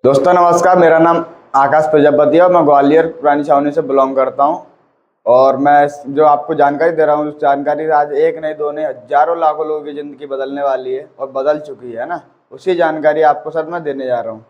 दोस्तों नमस्कार, मेरा नाम आकाश प्रजापति है और मैं ग्वालियर पुरानी छावनी से बिलोंग करता हूं। और मैं जो आपको जानकारी दे रहा हूं, उस जानकारी से आज एक नहीं दो नहीं हजारों लाखों लोगों की ज़िंदगी बदलने वाली है और बदल चुकी है ना। उसी जानकारी आपको सर मैं देने जा रहा हूं।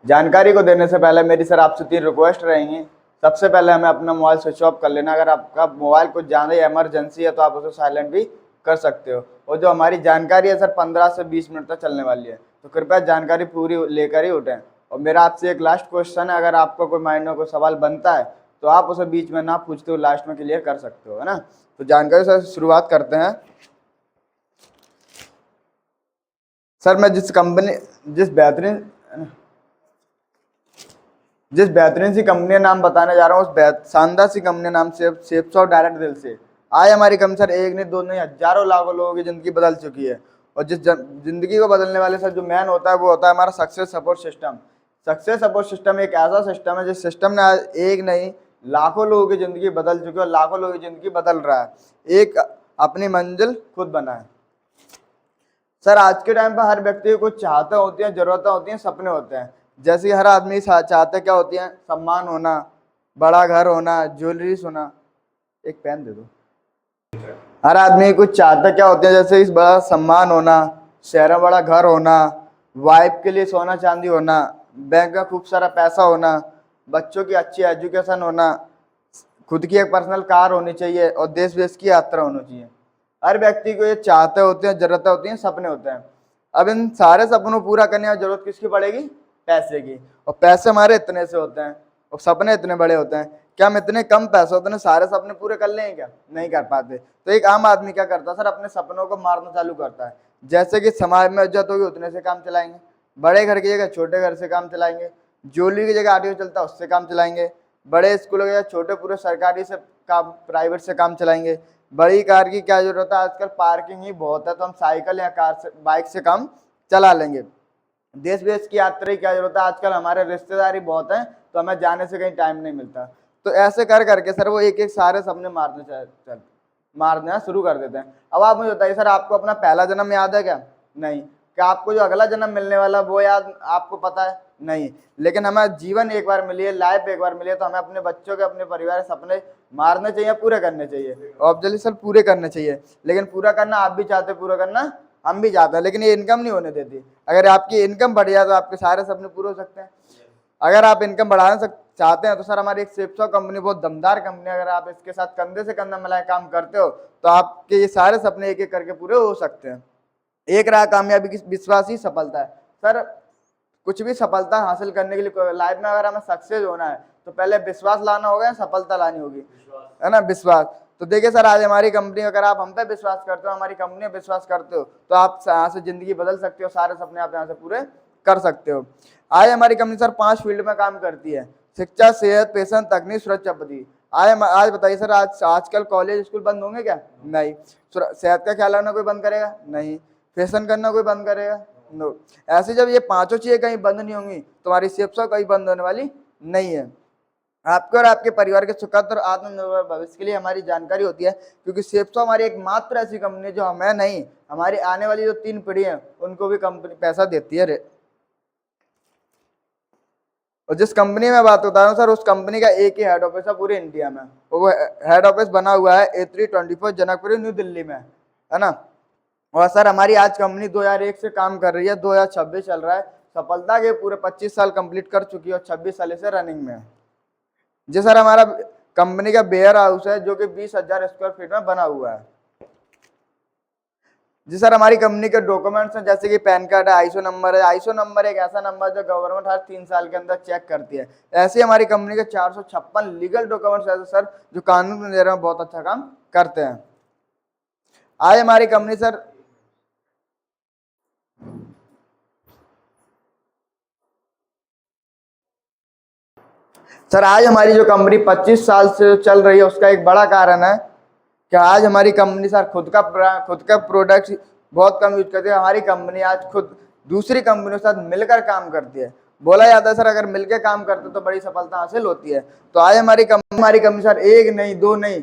जानकारी को देने से पहले मेरी सर आपसे 3 रिक्वेस्ट रहेंगी। सबसे पहले हमें अपना मोबाइल स्विच ऑफ कर लेना। अगर आपका मोबाइल कुछ ज़्यादा ही इमरजेंसी है तो आप उसे साइलेंट भी कर सकते हो। और जो हमारी जानकारी है सर 15 से 20 मिनट तक चलने वाली है, तो कृपया जानकारी पूरी लेकर ही उठें। और मेरा आपसे एक लास्ट क्वेश्चन है, अगर आपको कोई माइंड में कोई सवाल बनता है तो आप उसे बीच में ना पूछते हो, लास्ट में क्लियर कर सकते हो, है ना। तो जानकारी से शुरुआत करते हैं। सर मैं जिस बेहतरीन सी कंपनी का नाम बताने जा रहा हूँ, उस शानदार सी कंपनी नाम से शेप्स ऑफ डायरेक्ट दिल से आज हमारी कंपनी सर एक नहीं दो नहीं हजारों लाखों लोगों की जिंदगी बदल चुकी है। और जिस जिंदगी को बदलने वाले सर जो मैन होता है वो होता है हमारा success support system. Success support system एक ऐसा सिस्टम है जिस सिस्टम ने आज एक नहीं लाखों लोगों की जिंदगी बदल चुकी है और लाखों लोगों की जिंदगी बदल रहा है। एक अपनी मंजिल खुद बनाए। सर आज के टाइम पर हर व्यक्ति को कुछ चाहते होती हैं, जरूरतें होती हैं, सपने होते हैं। जैसे हर आदमी चाहते क्या होती हैं, सम्मान होना, बड़ा घर होना, ज्वेलरीज होना। एक पेन दे दो। हर आदमी कुछ चाहता क्या होते हैं, जैसे इस बड़ा सम्मान होना, शहर में बड़ा घर होना, वाइफ के लिए सोना चांदी होना, बैंक में खूब सारा पैसा होना, बच्चों की अच्छी एजुकेशन होना, खुद की एक पर्सनल कार होनी चाहिए और देश विदेश की यात्रा होनी चाहिए। हर व्यक्ति को ये चाहते होते हैं, जरूरतें होती हैं, सपने होते हैं। अब इन सारे सपनों को पूरा करने की जरूरत किसकी पड़ेगी? पैसे की। और पैसे हमारे इतने से होते हैं और सपने इतने बड़े होते हैं। क्या हम इतने कम पैसे होते हैं सारे सपने पूरे कर लेंगे? क्या नहीं कर पाते। तो एक आम आदमी क्या करता है सर, अपने सपनों को मारना चालू करता है। जैसे कि समाज में इज्जत होगी उतने से काम चलाएंगे, बड़े घर की जगह छोटे घर से काम चलाएंगे, ज्वेलरी की जगह ऑडियो चलता है उससे काम चलाएंगे, बड़े स्कूलों के छोटे पूरे सरकारी से काम, प्राइवेट से काम चलाएंगे। बड़ी कार की क्या जरूरत है, आजकल पार्किंग ही बहुत है तो हम साइकिल या कार से बाइक से काम चला लेंगे। देश विदेश की यात्रा की क्या जरूरत है, आजकल हमारे रिश्तेदारी बहुत हैं तो हमें जाने से कहीं टाइम नहीं मिलता। तो ऐसे कर करके सर वो एक एक सारे सपने मारना शुरू कर देते हैं। अब आप मुझे बताइए सर, आपको अपना पहला जन्म याद है क्या? नहीं। क्या आपको जो अगला जन्म मिलने वाला वो याद आपको पता है? नहीं। लेकिन हमें जीवन एक बार मिली है, लाइफ एक बार मिली है, तो हमें अपने बच्चों के, अपने परिवार के सपने मारने चाहिए, पूरे करने चाहिए। ऑब्वियसली सर पूरे करने चाहिए, लेकिन पूरा करना आप भी चाहते, पूरा करना हम भी चाहते हैं, लेकिन ये इनकम नहीं होने देती। अगर आपकी इनकम बढ़ जाए तो आपके सारे सपने पूरे हो सकते हैं। अगर आप इनकम बढ़ाना चाहते हैं तो सर हमारी एक शेप्स कंपनी बहुत दमदार कंपनी है। अगर आप इसके साथ कंधे से कंधा मिलाए काम करते हो तो आपके ये सारे सपने एक एक करके पूरे हो सकते हैं। एक रहा कामयाबी की विश्वास ही सफलता है। सर कुछ भी सफलता हासिल करने के लिए लाइफ में अगर हमें सक्सेस होना है तो पहले विश्वास लाना होगा या सफलता लानी होगी, है ना, विश्वास। तो देखिए सर आज हमारी कंपनी, अगर आप हम पे विश्वास करते हो, हमारी कंपनी पे विश्वास करते हो तो आप यहाँ से जिंदगी बदल सकते हो, सारे सपने आप यहाँ से पूरे कर सकते हो। आज हमारी कंपनी सर 5 फील्ड में काम करती है: शिक्षा, सेहत, पेशन, तकनीक, सुरक्षा पद्धति। आज बताइए सर, आजकल कॉलेज स्कूल बंद होंगे क्या? नहीं। सेहत का ख्याल रखना कोई बंद करेगा? नहीं। फैशन करना कोई बंद करेगा? नो। ऐसे जब ये पांचों चीजें कहीं बंद नहीं होंगी तो हमारी शिक्षा कहीं बंद होने वाली नहीं है। आपके और आपके परिवार के सुखद और आत्मनिर्भर भविष्य के लिए हमारी जानकारी होती है, क्योंकि सेप्सो हमारी एकमात्र ऐसी कंपनी जो हमें नहीं, हमारी आने वाली जो 3 पीढ़ी है उनको भी कंपनी पैसा देती है। और जिस कंपनी में बात बता रहा हूँ सर, उस कंपनी का एक ही हेड ऑफिस है पूरे इंडिया में। वो हेड ऑफिस बना हुआ है A324 जनकपुरी, न्यू दिल्ली में, है ना। और सर हमारी आज कंपनी 2001 से काम कर रही है, 2026 चल रहा है। सफलता के पूरे 25 साल कंप्लीट कर चुकी है और 26 साल से रनिंग में है जी। सर हमारा कंपनी का वेयर हाउस है जो कि 20,000 स्क्वायर फीट में बना हुआ है जी। सर हमारी कंपनी के डॉक्यूमेंट्स हैं, जैसे कि पैन कार्ड है, आईएसओ नंबर है। आईएसओ नंबर एक ऐसा नंबर जो गवर्नमेंट हर 3 साल के अंदर चेक करती है। ऐसे हमारी कंपनी के 456 लीगल डॉक्यूमेंट्स ऐसे सर जो कानून के दायरे में बहुत अच्छा काम करते हैं। आज हमारी कंपनी सर आज हमारी जो कंपनी 25 साल से चल रही है उसका एक बड़ा कारण है कि आज हमारी कंपनी सर खुद का प्रोडक्ट बहुत कम यूज करती है। हमारी कंपनी आज खुद दूसरी कंपनियों के साथ मिलकर काम करती है। बोला जाता है सर अगर मिलकर काम करते तो बड़ी सफलता हासिल होती है। तो आज हमारी कंपनी सर एक नहीं दो नहीं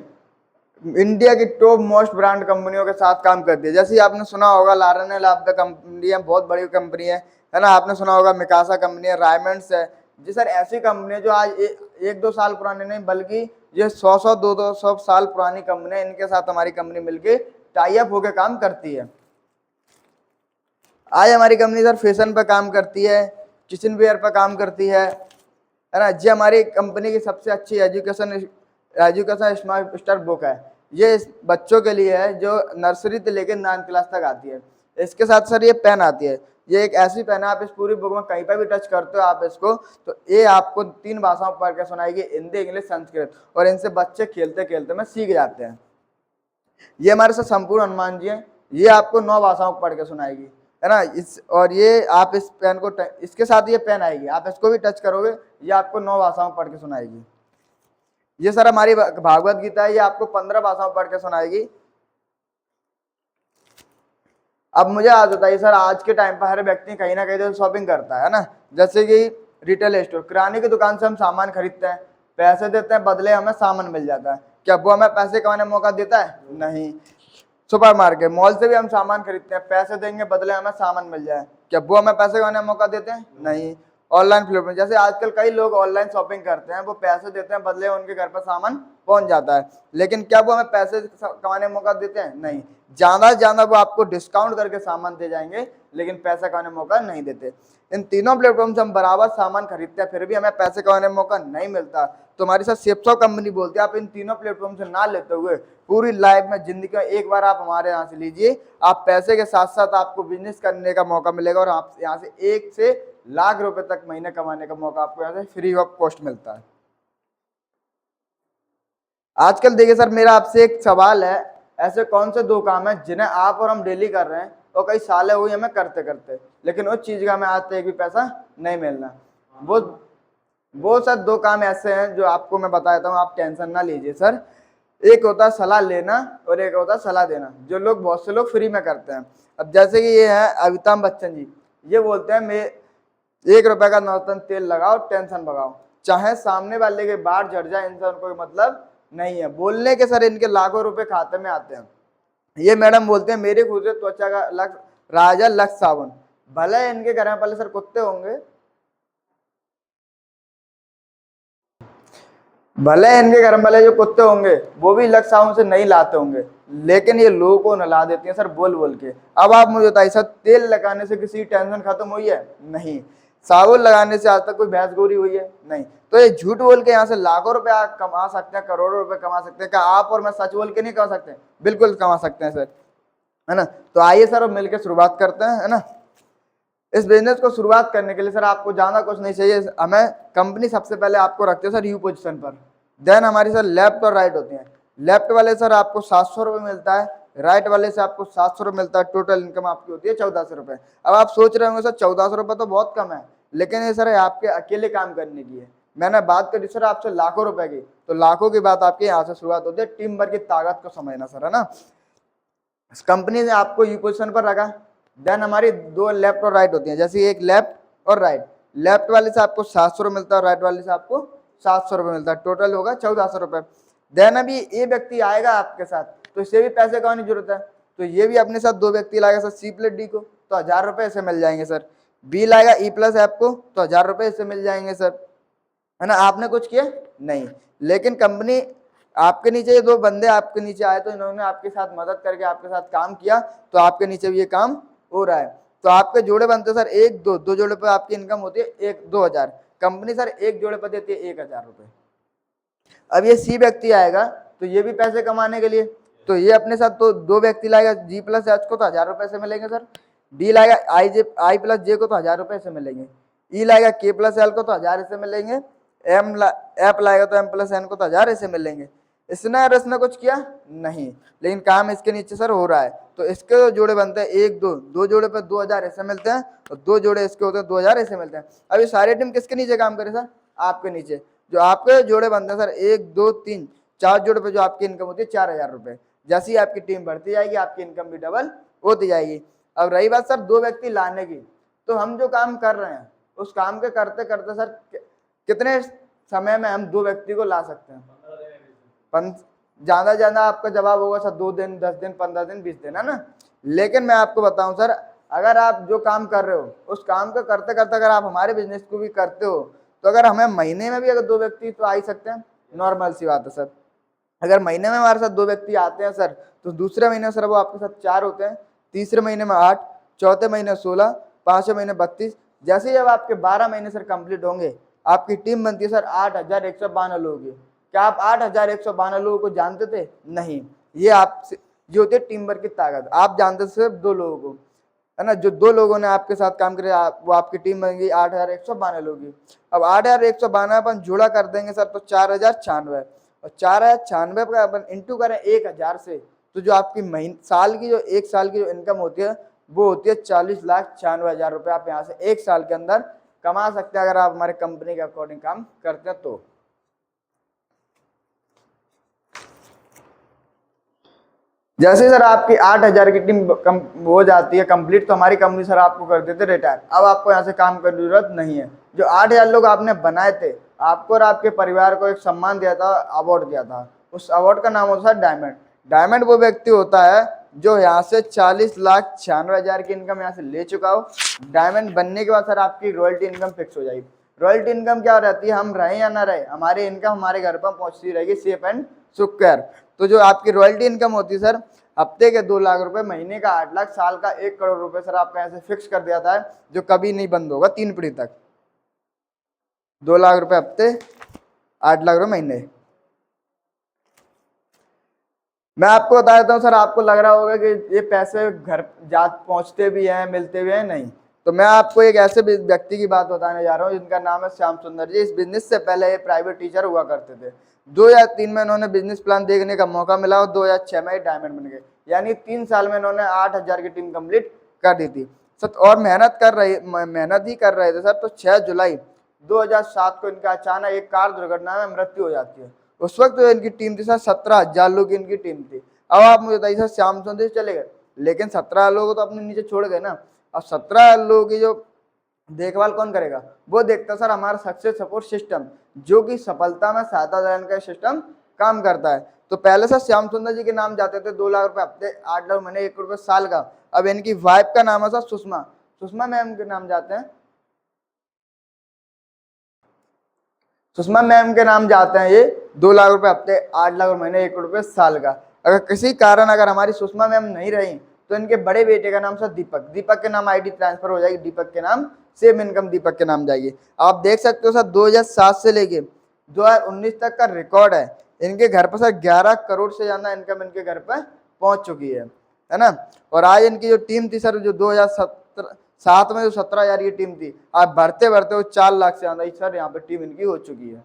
इंडिया की टॉप मोस्ट ब्रांड कंपनियों के साथ काम करती है। जैसे आपने सुना होगा लारन लैब कंपनी है, बहुत बड़ी कंपनी है ना। आपने सुना होगा मिकासा कंपनी है, रायमंड्स है। जी सर, ऐसी कंपनी है जो आज एक दो साल पुरानी नहीं बल्कि ये 100 दो सौ साल पुरानी कंपनी है। इनके साथ हमारी कंपनी मिलके टाई अप होकर काम करती है। आज हमारी कंपनी सर फैशन पे काम करती है, किचन वेयर पे काम करती है ना। ये हमारी कंपनी की सबसे अच्छी एजुकेशन स्मार्ट स्टार बुक है। ये बच्चों के लिए है जो नर्सरी से लेकर 9th क्लास तक आती है। इसके साथ सर ये पेन आती है। ये एक ऐसी पेन है, आप इस पूरी बुक में कहीं पर भी टच करते हो आप इसको, तो ये आपको 3 भाषाओं में पढ़ के सुनाएगी, हिंदी, इंग्लिश, संस्कृत। और इनसे बच्चे खेलते खेलते में सीख जाते हैं। ये हमारे साथ संपूर्ण हनुमान जी हैं। ये आपको 9 भाषाओं को पढ़ के सुनाएगी, है ना। और ये आप इस पेन को इसके साथ ये पेन आएगी, आप इसको भी टच करोगे, ये आपको 9 भाषाओं में पढ़ के सुनाएगी। ये सर हमारी भागवत गीता है, ये आपको 15 भाषाओं में पढ़ के सुनाएगी। अब मुझे आज बताइए सर, आज के टाइम पर हर व्यक्ति कहीं ना कहीं तो शॉपिंग करता है ना। जैसे कि रिटेल स्टोर, किराने की दुकान से हम सामान खरीदते हैं, पैसे देते हैं, बदले हमें सामान मिल जाता है। क्या वो हमें पैसे कमाने का मौका देता है? नहीं। सुपर मार्केट, मॉल से भी हम सामान खरीदते हैं, पैसे देंगे, बदले हमें सामान मिल जाए। क्या वो हमें पैसे कमाने का मौका देते हैं? नहीं। ऑनलाइन फ्लिपकार्ट, जैसे आजकल कई लोग ऑनलाइन शॉपिंग करते हैं, वो पैसे देते हैं, बदले उनके घर पर सामान पहुंच जाता है। लेकिन क्या वो हमें पैसे कमाने का मौका देते हैं? नहीं। ज्यादा से ज्यादा वो आपको डिस्काउंट करके सामान दे जाएंगे, लेकिन पैसा कमाने का मौका नहीं देते। इन तीनों प्लेटफॉर्म से हम बराबर सामान खरीदते हैं, फिर भी हमें पैसे कमाने का मौका नहीं मिलता। तो हमारी साथ सेप्सो कंपनी बोलती है, आप इन तीनों प्लेटफॉर्म से ना लेते हुए पूरी लाइफ में, जिंदगी में एक बार आप हमारे यहाँ से लीजिए, आप पैसे के साथ साथ आपको बिजनेस करने का मौका मिलेगा और आप यहाँ से 1 से लाख रुपए तक महीने कमाने का मौका आपको यहाँ से फ्री ऑफ कॉस्ट मिलता है। आजकल देखिए सर, मेरा आपसे एक सवाल है, ऐसे कौन से 2 काम है जिन्हें आप और हम डेली कर रहे हैं और कई सालें हुई हमें करते करते, लेकिन उस चीज का हमें आज तक भी पैसा नहीं मिलना? वो सर 2 काम ऐसे हैं जो आपको मैं बता देता हूँ, आप टेंशन ना लीजिए सर। एक होता है सलाह लेना और एक होता है सलाह देना, जो लोग बहुत से लोग फ्री में करते हैं। अब जैसे कि ये है अमिताभ बच्चन जी, ये बोलते हैं मैं 1 रुपए का नौतन तेल लगाओ, टेंशन भगाओ, चाहे सामने वाले के बाहर झड़ जाए, इनसे उनको कोई मतलब नहीं है। बोलने के सर इनके लाखों रुपए खाते में आते हैं। ये मैडम बोलते हैं मेरी खूबसूरत त्वचा का राजा लक्स साबुन। भले इनके घर में पहले सर कुत्ते होंगे, भले इनके घर वाले जो कुत्ते होंगे वो भी लक्स साबुन से नहीं लाते होंगे, लेकिन ये लोगों को नला देती है सर बोल बोल के। अब आप मुझे बताइए सर, तेल लगाने से किसी टेंशन खत्म हुई है? नहीं। साबुन लगाने से आज तक कोई भैंस गोरी हुई है? नहीं। तो ये झूठ बोल के यहाँ से लाखों रुपए आप कमा सकते हैं, करोड़ों रुपए कमा सकते हैं। क्या आप और मैं सच बोल के नहीं कमा सकते? बिल्कुल कमा सकते हैं सर, है ना। तो आइए सर मिलकर शुरुआत करते हैं, है ना। इस बिजनेस को शुरुआत करने के लिए सर आपको ज्यादा कुछ नहीं चाहिए। हमें कंपनी सबसे पहले आपको रखते है सर यू पोजीशन पर, देन हमारी सर लेफ्ट और राइट होती है। लेफ्ट वाले सर आपको 700 रुपये मिलता है, राइट वाले से आपको 700 रुपये मिलता है। टोटल इनकम आपकी होती है 1400 रुपये। अब आप सोच रहे होंगे सर 1400 रुपये तो बहुत कम है, लेकिन ये सर आपके अकेले काम करने की है। मैंने बात करी सर आपसे लाखों रुपए की, तो लाखों की बात आपके यहाँ से शुरुआत होती है। टीम वर्क की ताकत को समझना सर, है ना। कंपनी ने आपको यू पोजीशन पर रखा, देन हमारी 2 लेफ्ट और राइट होती हैं। जैसे एक लेफ्ट और राइट, लेफ्ट वाले से आपको 700 रुपये मिलता है, राइट वाले से आपको 700 रुपये मिलता है, टोटल होगा 1400 रुपये। देन अभी ये व्यक्ति आएगा आपके साथ, तो इसे भी पैसे कमाने की जरूरत है, तो ये भी अपने साथ 2 व्यक्ति लाएगा सर, सी प्लस डी को, तो 1000 रुपये इसे मिल जाएंगे सर। बी लाएगा ई प्लस एफ को, तो 1000 रुपये इसे मिल जाएंगे सर, है ना। आपने कुछ किया नहीं, लेकिन कंपनी आपके नीचे ये 2 बंदे आपके नीचे आए, तो इन्होंने आपके साथ मदद करके आपके साथ काम किया, तो आपके नीचे भी ये काम हो रहा है। तो आपके जोड़े बनते सर 1 2 2 जोड़े पर आपकी इनकम होती है 1 2000। कंपनी सर 1 जोड़े पर देती है 1000 रुपये। अब ये सी व्यक्ति आएगा, तो ये भी पैसे कमाने के लिए, तो ये अपने साथ तो 2 व्यक्ति लाएगा, जी प्लस एच को, तो 1000 रुपये से मिलेंगे सर। डी लाएगा आई प्लस जे को, तो 1000 रुपये से मिलेंगे। ई लाएगा के प्लस एल को, तो 1000 से मिलेंगे। एप लाएगा तो एम प्लस एन को, तो 1000 ऐसे मिलेंगे। इसने कुछ किया नहीं, लेकिन काम इसके नीचे सर हो रहा है। तो इसके जोड़े बनते हैं 1 2 2 जोड़े पे 2000 ऐसे मिलते हैं, और 2 जोड़े इसके होते हैं 2000 ऐसे मिलते हैं। अब ये सारी टीम किसके नीचे काम करे सर? आपके नीचे। जो आपके जोड़े बनते हैं सर 1 2 3 4 जोड़े पे जो आपकी इनकम होती है 4000 रुपये। जैसे ही आपकी टीम बढ़ती जाएगी, आपकी इनकम भी डबल होती जाएगी। अब रही बात सर 2 व्यक्ति लाने की, तो हम जो काम कर रहे हैं उस काम के करते करते सर कितने समय में हम 2 व्यक्ति को ला सकते हैं? ज्यादा ज्यादा आपका जवाब होगा सर 2 दिन, 10 दिन, 15 दिन, 20 दिन, है ना। लेकिन मैं आपको बताऊं सर, अगर आप जो काम कर रहे हो उस काम को करते करते अगर आप हमारे बिजनेस को भी करते हो, तो अगर हमें महीने में भी अगर 2 व्यक्ति तो आ ही सकते हैं, नॉर्मल सी बात है सर। अगर महीने में हमारे साथ 2 व्यक्ति आते हैं सर, तो दूसरे महीने सर वो आपके साथ 4 होते हैं, तीसरे महीने में 8, चौथे महीने 16, पांचवें महीने 32। जैसे ही जब आपके 12 महीने सर कंप्लीट होंगे, आपकी टीम बनती है सर 8,192 लोगों की। क्या आप 8,192 लोगों को जानते थे? नहीं। ये होती है टीम वर्क की ताकत। आप जानते थे सिर्फ 2 लोगों को, है ना। जो 2 लोगों ने आपके साथ काम किया, वो आपकी टीम बन गई 8,192 लोगों की। अब 8,192 अपन जुड़ा कर देंगे सर, तो 4,096, और 4,096 का अपन इंटू करें 1,000 से, तो जो आपकी महीने साल की जो 1 साल की जो इनकम होती है वो होती है 40,96,000 रुपए। आप यहाँ से 1 साल के अंदर कमा सकते हैं, अगर आप हमारे कंपनी के अकॉर्डिंग काम करते हैं तो। जैसे सर आपकी 8,000 की टीम हो जाती है कंप्लीट, तो हमारी कंपनी सर आपको कर देते रिटायर। अब आपको यहाँ से काम करने की जरूरत नहीं है। जो 8,000 लोग आपने बनाए थे, आपको और आपके परिवार को एक सम्मान दिया था, अवार्ड दिया था। उस अवार्ड का नाम होता है डायमंड। डायमंड वो व्यक्ति होता है जो यहाँ से 40,96,000 की इनकम यहाँ से ले चुका हो। डायमंड बनने के बाद सर आपकी रॉयल्टी इनकम फिक्स हो जाएगी। रॉयल्टी इनकम क्या रहती है? हम रहे या ना रहे, हमारी इनकम हमारे घर पर पहुंचती रहेगी सेफ एंड सिक्योर। तो जो आपकी रॉयल्टी इनकम होती है सर, हफ्ते के 2 लाख रुपए, महीने का 8 लाख, साल का 1 करोड़ रुपए सर आपका ऐसे फिक्स कर दिया था, जो कभी नहीं बंद होगा 3 पीढ़ी तक। 2 लाख रुपए हफ्ते, 8 लाख रुपए महीने। मैं आपको बता देता हूँ सर, आपको लग रहा होगा कि ये पैसे घर जा पहुंचते भी हैं, मिलते भी हैं, नहीं। तो मैं आपको एक ऐसे व्यक्ति की बात बताने जा रहा हूँ जिनका नाम है श्याम सुंदर जी। इस बिजनेस से पहले ये प्राइवेट टीचर हुआ करते थे। 2003 में इन्होंने बिजनेस प्लान देखने का मौका मिला और 2006 में डायमंड बन गए। यानी 3 साल में इन्होंने 8,000 की टीम कंप्लीट कर दी थी सर। और मेहनत ही कर रहे थे सर। तो 6 जुलाई 2007 को इनका अचानक एक कार दुर्घटना में मृत्यु हो जाती है। उस वक्त जो इनकी टीम थी सर 17,000 लोग की इनकी टीम थी। अब आप मुझे बताइए सर, श्याम सुंदर चले गए, लेकिन 17 लोग तो अपने नीचे छोड़ गए ना। अब 17 लोगों की जो देखभाल कौन करेगा? वो देखता सर हमारा सक्सेस सपोर्ट सिस्टम, जो कि सफलता में सहायता देने का सिस्टम काम करता है। तो पहले सर श्याम सुंदर जी के नाम जाते थे 2 लाख रुपए हफ्ते, 8 लाख महीने, 1 करोड़ रुपए साल का। अब इनकी वाइफ का नाम है सर सुषमा। सुषमा मैम के नाम जाते हैं, सुषमा मैम के नाम जाते हैं ये 2 लाख रुपए हफ्ते, 8 लाख महीने, 1 करोड़ रुपए साल का। अगर किसी कारण अगर हमारी सुषमा मैम नहीं रही, तो इनके बड़े बेटे का नाम सर दीपक, दीपक के नाम आईडी ट्रांसफर हो जाएगी, दीपक के नाम सेम इनकम दीपक के नाम जाएगी। आप देख सकते हो सर 2007 से लेके 2019 तक का रिकॉर्ड है। इनके घर पर सर 11 करोड़ से ज्यादा इनकम इनके घर पर पहुंच चुकी है ना। और आज इनकी जो टीम थी सर, जो 2007 में जो 17,000 की टीम थी, आज बढ़ते बढ़ते वो 4 लाख से ज्यादा सर यहाँ पे टीम इनकी हो चुकी है।